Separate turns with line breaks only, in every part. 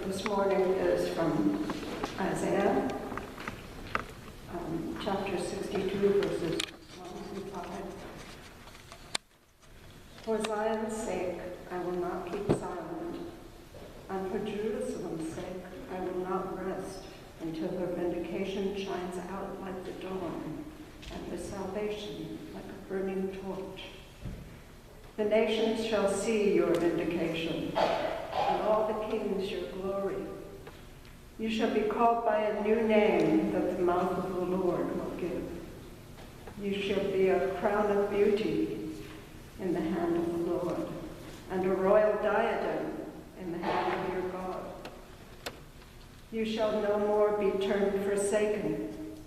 this morning is from Isaiah, chapter 62, verses 1 through 5. For Zion's sake, I will not keep silent, and for Jerusalem's sake, I will not rest until her vindication shines out like the dawn, and her salvation like a burning torch. The nations shall see your vindication, and all the kings your glory. You shall be called by a new name that the mouth of the Lord will give. You shall be a crown of beauty in the hand of the Lord, and a royal diadem in the hand of your God. You shall no more be turned forsaken,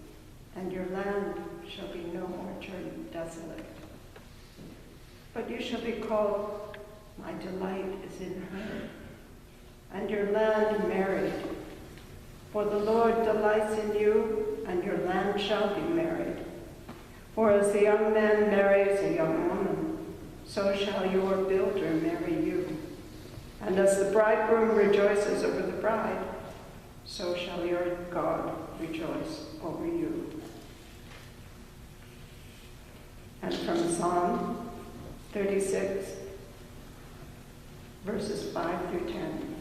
and your land shall be no more turned desolate. But you shall be called, my delight is in her, and your land married. For the Lord delights in you, and your land shall be married. For as the young man marries a young woman, so shall your builder marry you. And as the bridegroom rejoices over the bride, so shall your God rejoice over you. And from Psalm 36, verses 5 through 10.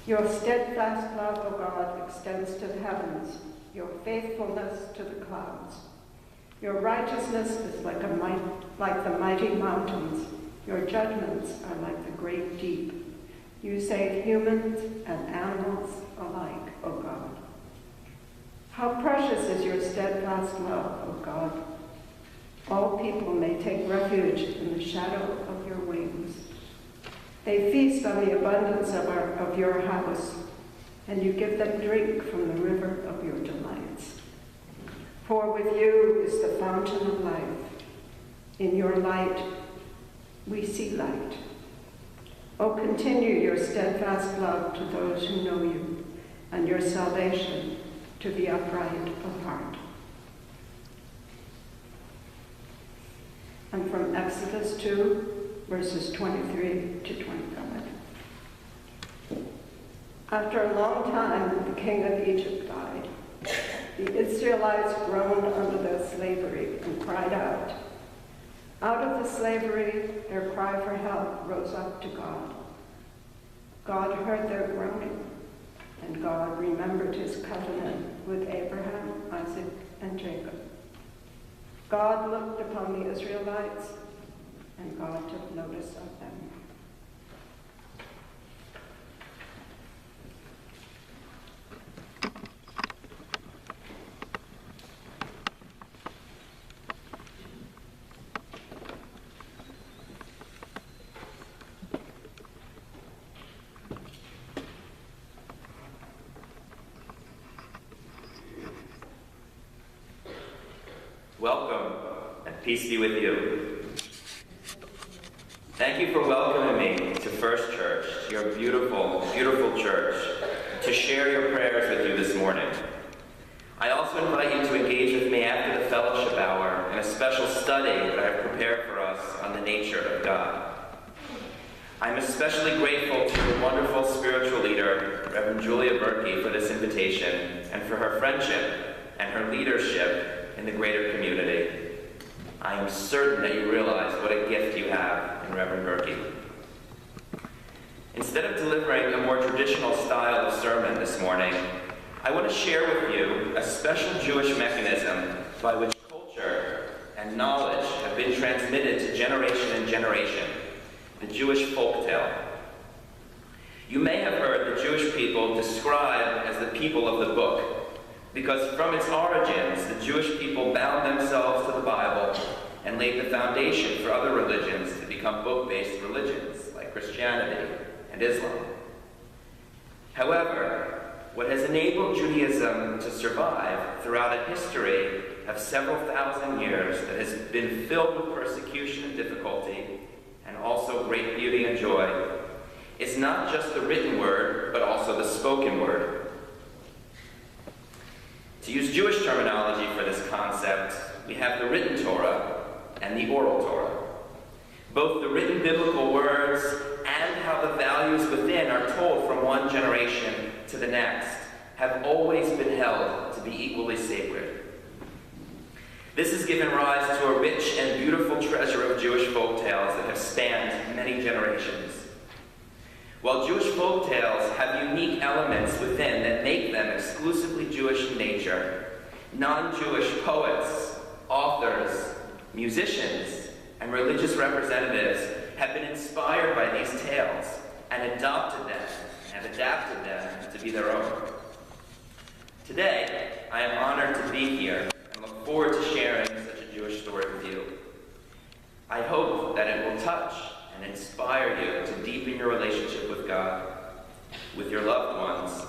Your steadfast love, O God, extends to the heavens, your faithfulness to the clouds. Your righteousness is like the mighty mountains. Your judgments are like the great deep. You save humans and animals alike, O God. How precious is your steadfast love, O God. All people may take refuge in the shadow of your wings. They feast on the abundance of your house, and you give them drink from the river of your delights. For with you is the fountain of life. In your light, we see light. Oh, continue your steadfast love to those who know you, and your salvation to the upright of heart. And from Exodus 2, verses 23 to 25. After a long time, the king of Egypt died. The Israelites groaned under their slavery and cried out. Out of the slavery, their cry for help rose up to God. God heard their groaning, and God remembered his covenant with Abraham, Isaac, and Jacob. God looked upon the Israelites, and God took notice of them.
Welcome, and peace be with you. Thank you for welcoming me to First Church, your beautiful, beautiful church, to share your prayers with you this morning. I also invite you to engage with me after the fellowship hour in a special study that I have prepared for us on the nature of God. I'm especially grateful to your wonderful spiritual leader, Reverend Julia Berkey, for this invitation and for her friendship and her leadership in the greater community. I am certain that you realize what a gift you have in Reverend Berkey. Instead of delivering a more traditional style of sermon this morning, I want to share with you a special Jewish mechanism by which culture and knowledge have been transmitted to generation and generation, the Jewish folktale. You may have heard the Jewish people described as the people of the book, because from its origins, the Jewish people bound themselves to the Bible and laid the foundation for other religions to become book-based religions, like Christianity and Islam. However, what has enabled Judaism to survive throughout a history of several thousand years that has been filled with persecution and difficulty, and also great beauty and joy, is not just the written word, but also the spoken word. To use Jewish terminology for this concept, we have the written Torah and the oral Torah. Both the written biblical words and how the values within are told from one generation to the next have always been held to be equally sacred. This has given rise to a rich and beautiful treasure of Jewish folktales that have spanned many generations. While Jewish folktales have unique elements within that make them exclusively Jewish in nature, non-Jewish poets, authors, musicians, and religious representatives have been inspired by these tales and adopted them and adapted them to be their own. Today, I am honored to be here and look forward to sharing such a Jewish story with you. I hope that it will touch and inspire you to deepen your relationship with God, with your loved ones,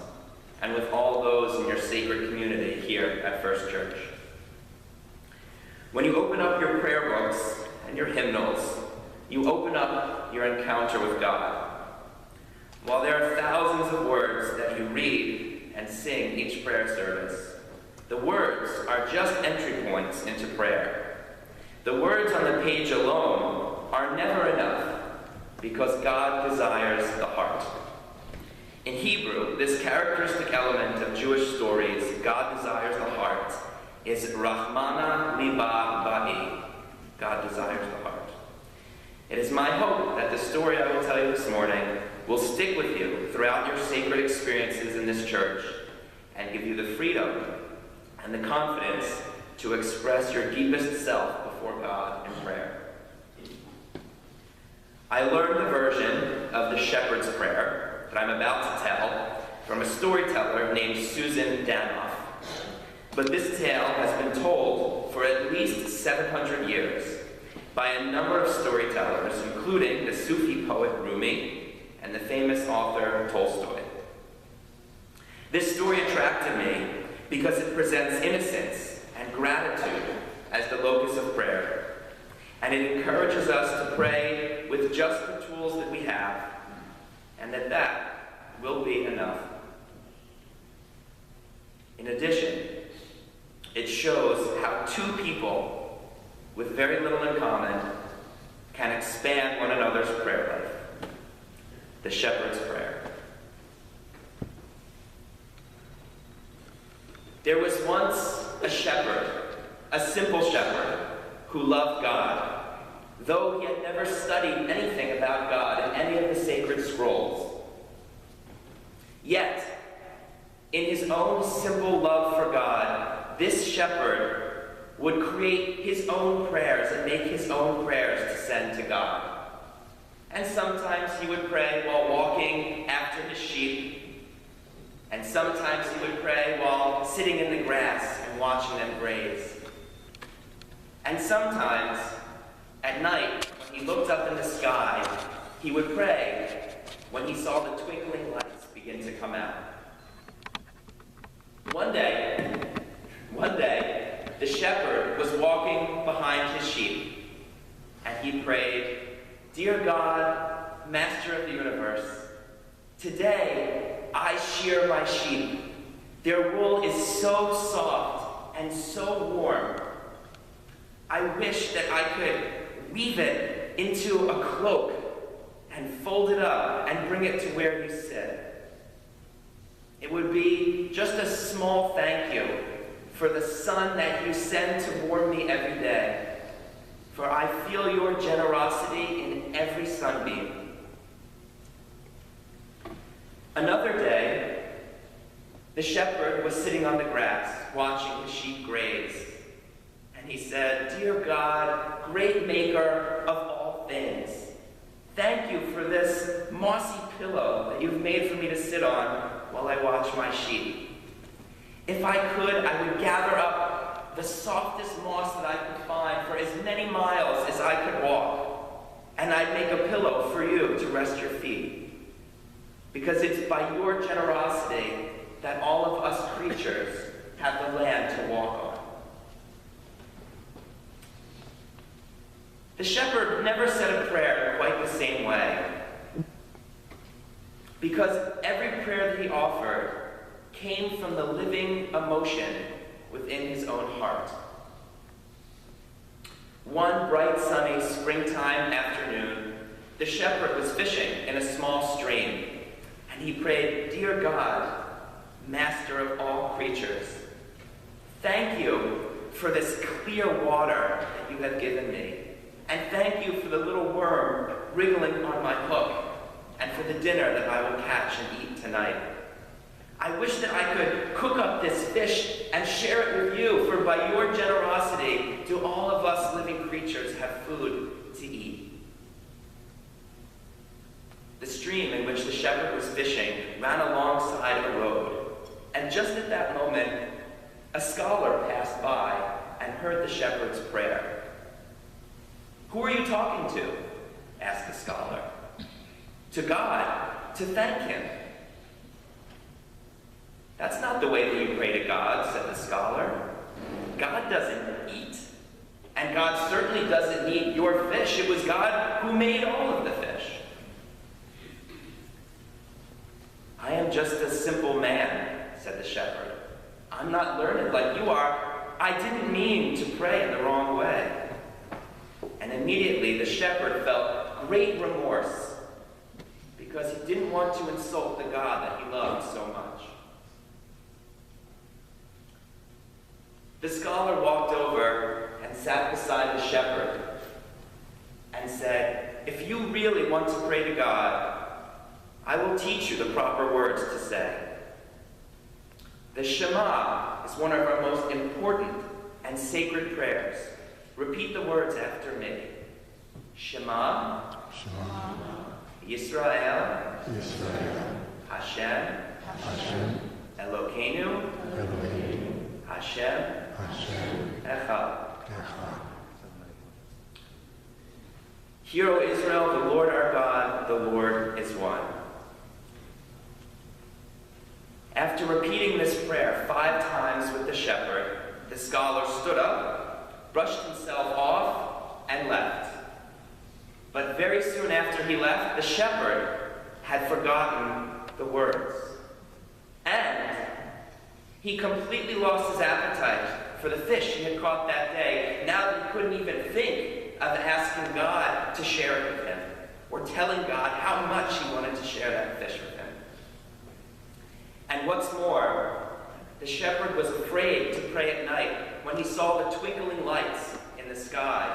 and with all those in your sacred community here at First Church. When you open up your prayer books and your hymnals, you open up your encounter with God. While there are thousands of words that you read and sing each prayer service, the words are just entry points into prayer. The words on the page alone are never enough because God desires the heart. In Hebrew, this characteristic element of Jewish stories, God desires the heart, is Rahmana Liba Ba'i. God desires the heart. It is my hope that the story I will tell you this morning will stick with you throughout your sacred experiences in this church and give you the freedom and the confidence to express your deepest self before God in prayer. I learned the version of the Shepherd's Prayer that I'm about to tell from a storyteller named Susan Danoff. But this tale has been told for at least 700 years by a number of storytellers, including the Sufi poet Rumi and the famous author Tolstoy. This story attracted me because it presents innocence and gratitude as the locus of prayer, and it encourages us to pray with just the tools that we have, and that will be enough. In addition, it shows how two people with very little in common can expand one another's prayer life. The Shepherd's Prayer. There was once a shepherd, a simple shepherd, who loved God, though he had never studied anything about God in any of the sacred scrolls. Yet, in his own simple love for God, this shepherd would create his own prayers and make his own prayers to send to God. And sometimes he would pray while walking after his sheep, and sometimes he would pray while sitting in the grass and watching them graze. And sometimes, at night, when he looked up in the sky, he would pray when he saw the twinkling lights begin to come out. One day, the shepherd was walking behind his sheep, and he prayed, "Dear God, Master of the universe, today I shear my sheep. Their wool is so soft and so warm. I wish that I could weave it into a cloak and fold it up and bring it to where you sit. It would be just a small thank you for the sun that you send to warm me every day, for I feel your generosity in every sunbeam." Another day, the shepherd was sitting on the grass, watching his sheep graze, and he said, "Dear God, great maker of all things, thank you for this mossy pillow that you've made for me to sit on while I watch my sheep. If I could, I would gather up the softest moss that I could find for as many miles as I could walk, and I'd make a pillow for you to rest your feet. Because it's by your generosity that all of us creatures have the land to walk on." The shepherd never said a prayer quite the same way, because every prayer that he offered came from the living emotion within his own heart. One bright, sunny springtime afternoon, the shepherd was fishing in a small stream, and he prayed, "Dear God, Master of all creatures, thank you for this clear water that you have given me, and thank you for the little worm wriggling on my hook, and for the dinner that I will catch and eat tonight. I wish that I could cook up this fish and share it with you, for by your generosity do all of us living creatures have food to eat." The stream in which the shepherd was fishing ran alongside a road, and just at that moment, a scholar passed by and heard the shepherd's prayer. "Who are you talking to?" asked the scholar. "To God, to thank him." "That's not the way that you pray to God," said the scholar. "God doesn't eat, and God certainly doesn't need your fish. It was God who made all of the fish." "I am just a simple man," said the shepherd. "I'm not learned like you are. I didn't mean to pray in the wrong way." And immediately the shepherd felt great remorse because he didn't want to insult the God that he loved so much. The scholar walked over and sat beside the shepherd and said, "If you really want to pray to God, I will teach you the proper words to say. The Shema is one of our most important and sacred prayers. Repeat the words after me. Shema,
Shema,
Yisrael,
Yisrael,
Hashem,
Hashem,
Elokeinu,
Elokeinu,
Hashem,
Hashem,
Echad.
Echad.
Hear, O Israel, the Lord our God, the Lord is one." After repeating this prayer 5 times with the shepherd, the scholar stood up, brushed himself off, and left. But very soon after he left, the shepherd had forgotten the words. And he completely lost his appetite for the fish he had caught that day, now that he couldn't even think of asking God to share it with him, or telling God how much he wanted to share that fish with him. And what's more, the shepherd was afraid to pray at night when he saw the twinkling lights in the sky,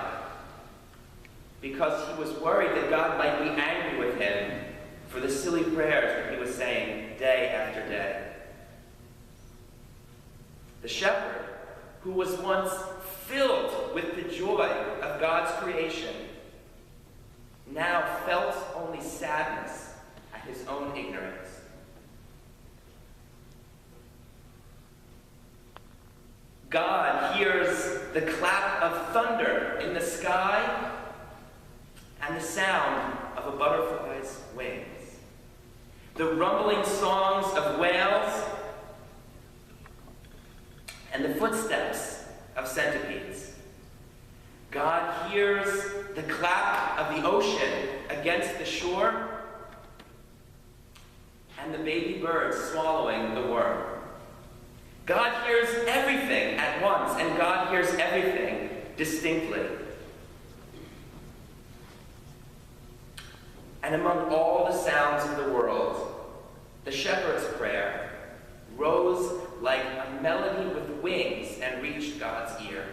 because he was worried that God might be angry with him for the silly prayers that he was saying day after day. The shepherd, who was once filled with the joy of God's creation, now felt only sadness at his own ignorance. God hears the clap of thunder in the sky and the sound of a butterfly's wings, the rumbling songs of whales, and the footsteps of centipedes. God hears the clap of the ocean against the shore and the baby birds swallowing the worm. God hears everything at once, and God hears everything distinctly. And among all the sounds of the world, the shepherd's prayer rose like a melody with wings and reached God's ear.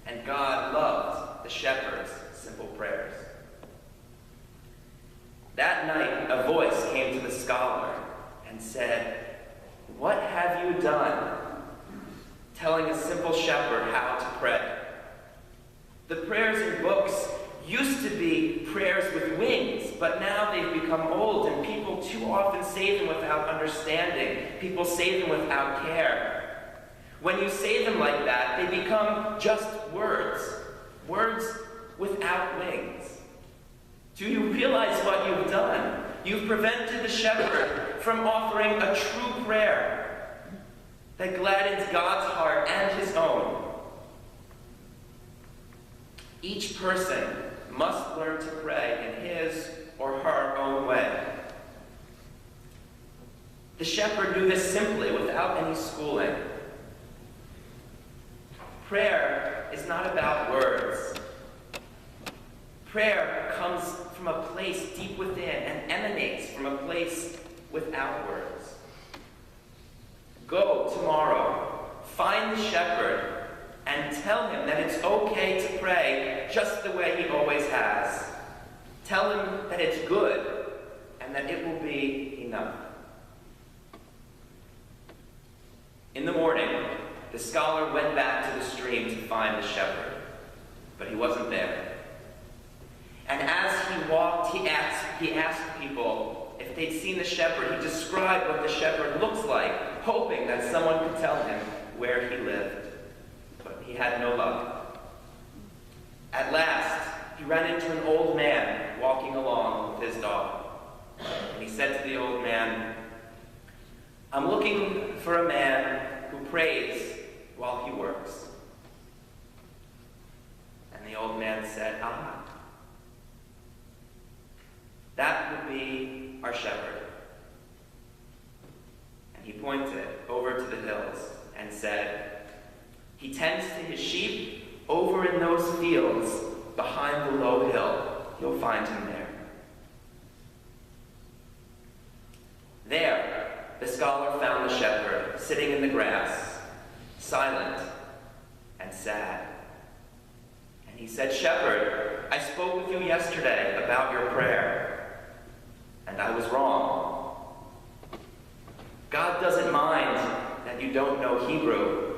And God loved the shepherd's simple prayers. That night, a voice came to the scholar and said, "What have you done, telling a simple shepherd how to pray? The prayers in books used to be prayers with wings, but now they've become old, and people too often say them without understanding. People say them without care. When you say them like that, they become just words, words without wings. Do you realize what you've done? You've prevented the shepherd from offering a true prayer that gladdens God's heart and his own. Each person must learn to pray in his or her own way." The shepherd knew this simply, without any schooling. Prayer is not about words. Prayer comes from a place deep within and emanates from a place without words. Go tomorrow, find the shepherd, and tell him that it's okay to pray just the way he always has. Tell him that it's good and that it will be enough. In the morning, the scholar went back to the stream to find the shepherd, but he wasn't there. And as he walked, he asked people if they'd seen the shepherd. He described what the shepherd looks like, hoping that someone could tell him where he lived. But he had no luck. At last, he ran into an old man walking along with his dog. And he said to the old man, "I'm looking for a man who prays while he works." And the old man said, "Ah, that would be our shepherd." And he pointed over to the hills and said, "He tends to his sheep over in those fields behind the low hill. You'll find him there." There, the scholar found the shepherd sitting in the grass, silent and sad. And he said, "Shepherd, I spoke with you yesterday about your prayer, and I was wrong. God doesn't mind that you don't know Hebrew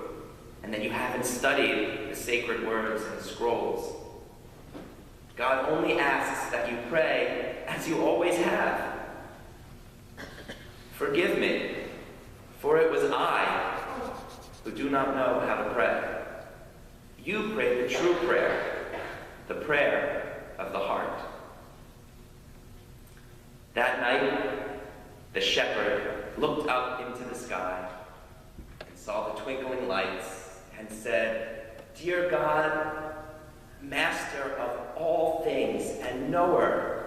and that you haven't studied the sacred words and scrolls. God only asks that you pray as you always have. Forgive me, for it was I who do not know how to pray. You pray the true prayer, the prayer of the heart." That night, the shepherd looked up into the sky and saw the twinkling lights and said, "Dear God, master of all things and knower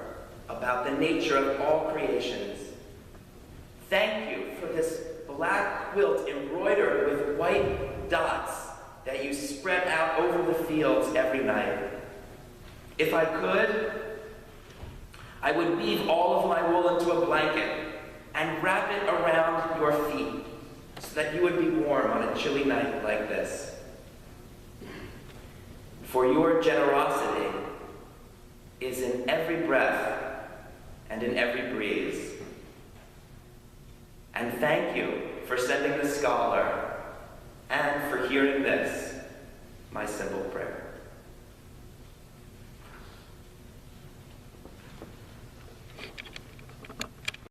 about the nature of all creations, thank you for this black quilt embroidered with white dots that you spread out over the fields every night. If I could, I would weave all of my wool into a blanket and wrap it around your feet so that you would be warm on a chilly night like this. For your generosity is in every breath and in every breeze. And thank you for sending the scholar and for hearing this, my simple prayer."